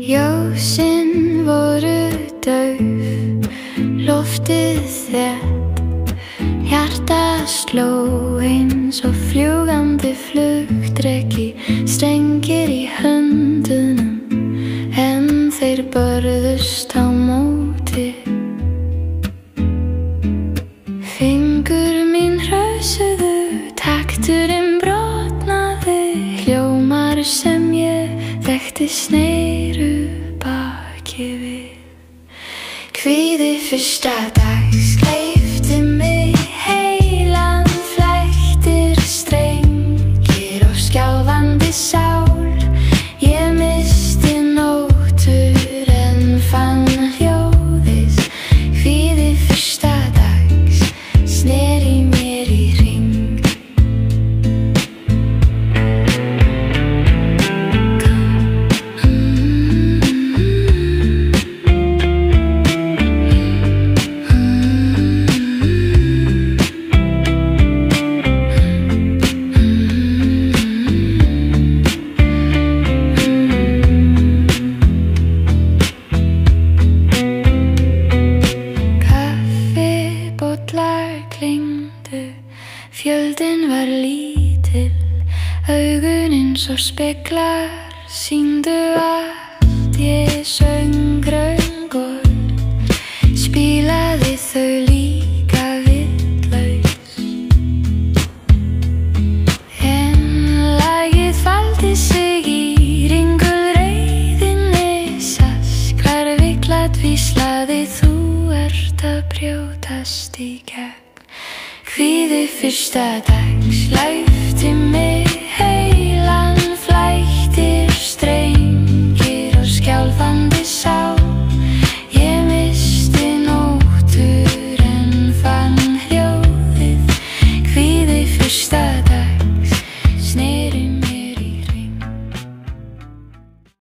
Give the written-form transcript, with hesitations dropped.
Ljósin voru dauf, loftið þétt, hjartað sló eins og fljúgandi flugdreki, strengir í höndunum en þeir börðust á móti. Fingur mín hrausuðu, takturinn brotnaði, hljómar sem ég þekkti sneiru baki við. Kvíði fyrsta dags gleypti mig, heilan flæktir strengir og skjálfandi sál. Ég missti nótur en fann hljóðið. Kvíði fyrsta dags sneri mér í hring. Kaffibollar klingdu, fjöldinn var lítill, augun eins og speglar sýndu allt. Ég söng raungorð, spílaði þau líka vitlaus, en lagið faldi sig í ringulreiðinni. Saskhvarfi gladdvíslaði, þú ert að brjótast í gegn. Kvíði fyrsta dags laufti mig.